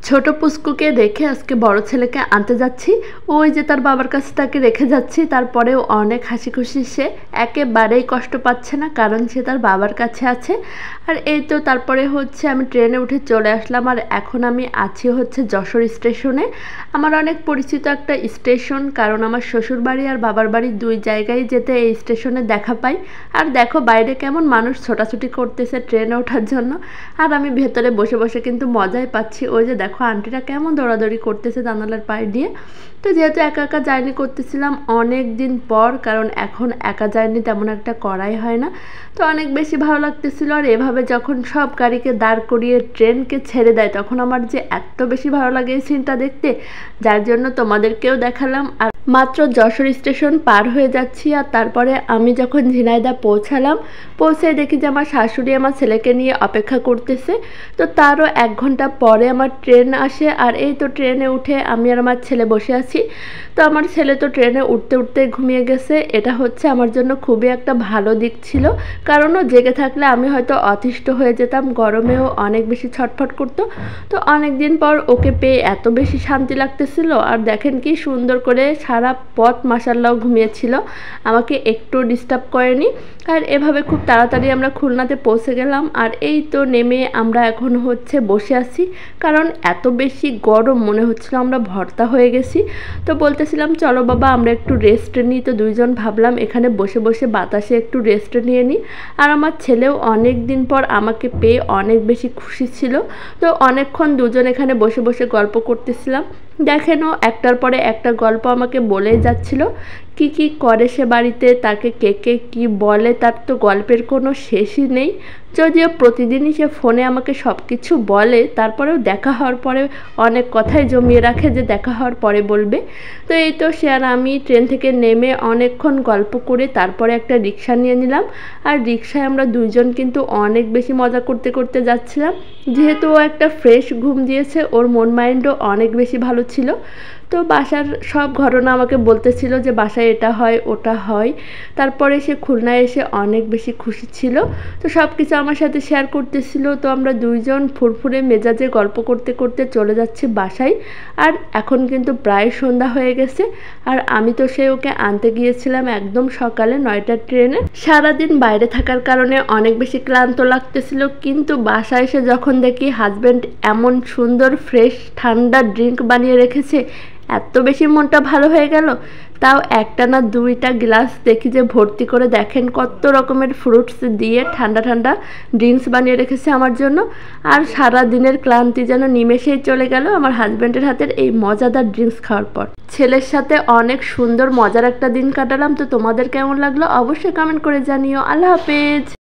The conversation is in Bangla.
ছোট পুচকুকে রেখে আজকে বড় ছেলেকে আনতে যাচ্ছি। ওই যে তার বাবার কাছে তাকে রেখে যাচ্ছি, তারপরেও অনেক হাসি খুশি, সে একেবারেই কষ্ট পাচ্ছে না, কারণ সে তার বাবার কাছে আছে। আর এই তো তারপরে হচ্ছে আমি ট্রেনে উঠে চলে আসলাম, আর এখন আমি আছি হচ্ছে যশোর স্টেশনে। আমার অনেক পরিচিত একটা স্টেশন, কারণ আমার শ্বশুর বাড়ি আর বাবার বাড়ি দুই জায়গায় যেতে এই স্টেশনে দেখা পাই। আর দেখো বাইরে কেমন মানুষ ছোটাছুটি করতেছে ট্রেনে ওঠার জন্য, আর আমি ভেতরে বসে বসে কিন্তু মজাই পাচ্ছি। ওই যে দেখো আন্টিরা কেমন দৌড়াদৌড়ি করতেছে জানালার পাশ দিয়ে। তো যেহেতু একা একা জার্নি করতেছিলাম অনেক দিন পর, কারণ এখন একা জার্নি তেমন একটা করাই হয় না, তো অনেক বেশি ভালো লাগতেছিল। আর এভাবে যখন সব গাড়িকে দাঁড় করিয়ে ট্রেনকে ছেড়ে দেয় তখন আমার যে এত বেশি ভালো লাগে এই সিনটা দেখতে, যার জন্য তোমাদেরকেও দেখালাম। আর মাত্র যশোর স্টেশন পার হয়ে যাচ্ছি, আর তারপরে আমি যখন ঝিনাইদহ পৌঁছালাম, পৌঁছে দেখি যে আমার শাশুড়ি আমার ছেলেকে নিয়ে অপেক্ষা করতেছে। তো তারও 1 ঘন্টা পরে আমার ট্রেন আসে, আর এই তো ট্রেনে উঠে আমি আর আমার ছেলে বসে আছি। তো আমার ছেলে তো ট্রেনে উঠতে উঠতে ঘুমিয়ে গেছে। এটা হচ্ছে আমার জন্য খুবই একটা ভালো দিক ছিল, কারণ ও জেগে থাকলে আমি হয়তো অতিষ্ঠ হয়ে যেতাম, গরমেও অনেক বেশি ছটফট করতো। তো অনেক দিন পর ওকে পেয়ে এত বেশি শান্তি লাগতেছিল। আর দেখেন কি সুন্দর করে সারা পথ মাশাআল্লাহ ঘুমিয়েছিল, আমাকে একটু ডিস্টার্ব করেনি। আর এভাবে খুব তাড়াতাড়ি আমরা খুলনাতে পৌঁছে গেলাম। আর এই তো নেমে আমরা এখন হচ্ছে বসে আছি, কারণ এত বেশি গরম মনে হচ্ছিল আমরা ভর্তা হয়ে গেছি। তো বলতেছিলাম চলো বাবা আমরা একটু রেস্ট নিই, তো দুইজন ভাবলাম এখানে বসে বসে বাতাসে একটু রেস্ট নিয়ে নিই। আর আমার ছেলেও অনেক দিন পর আমাকে পেয়ে অনেক বেশি খুশি ছিল। তো অনেকক্ষণ দুজন এখানে বসে বসে গল্প করতেছিলাম। দেখেনও একটার পরে একটা গল্প আমাকে বলেই যাচ্ছিল, কি কি করে সে বাড়িতে, তাকে কে কে কী বলে, তার তো গল্পের কোনো শেষই নেই। যদিও প্রতিদিনই সে ফোনে আমাকে সব কিছু বলে, তারপরেও দেখা হওয়ার পরে অনেক কথাই জমিয়ে রাখে যে দেখা হওয়ার পরে বলবে। তো এই তো সে আর আমি ট্রেন থেকে নেমে অনেকক্ষণ গল্প করে তারপরে একটা রিক্সা নিয়ে নিলাম। আর রিক্সায় আমরা দুইজন কিন্তু অনেক বেশি মজা করতে করতে যাচ্ছিলাম। যেহেতু ও একটা ফ্রেশ ঘুম দিয়েছে, ওর মন মাইন্ডও অনেক বেশি ভালো ছিল। তো বাসার সব ঘটনা আমাকে বলতেছিল যে বাসায় এটা হয় ওটা হয়। তারপরে সে খুলনায় এসে অনেক বেশি খুশি ছিল, তো সব কিছু আমার সাথে শেয়ার করতেছিল। তো আমরা দুইজন ফুরফুরে মেজাজে গল্প করতে করতে চলে যাচ্ছি বাসায়। আর এখন কিন্তু প্রায় সন্ধ্যা হয়ে গেছে। আর আমি তো সে ওকে আনতে গিয়েছিলাম একদম সকালে 9টার ট্রেনে। সারাদিন বাইরে থাকার কারণে অনেক বেশি ক্লান্ত লাগতেছিল, কিন্তু বাসায় এসে যখন দেখি হাজব্যান্ড এমন সুন্দর ফ্রেশ ঠান্ডা ড্রিঙ্ক বানিয়ে রেখেছে, এত বেশি মনটা ভালো হয়ে গেল। তাও একটা না 2টা গ্লাস দেখি যে ভর্তি করে, দেখেন কত রকমের ফ্রুটস দিয়ে ঠান্ডা ঠান্ডা ড্রিঙ্কস বানিয়ে রেখেছে আমার জন্য। আর সারা দিনের ক্লান্তি যেন নিমেষেই চলে গেল আমার হাজব্যান্ডের হাতের এই মজাদার ড্রিঙ্কস খাওয়ার পর। ছেলের সাথে অনেক সুন্দর মজার একটা দিন কাটালাম। তো তোমাদের কেমন লাগলো অবশ্যই কমেন্ট করে জানিও। আল্লাহ হাফেজ।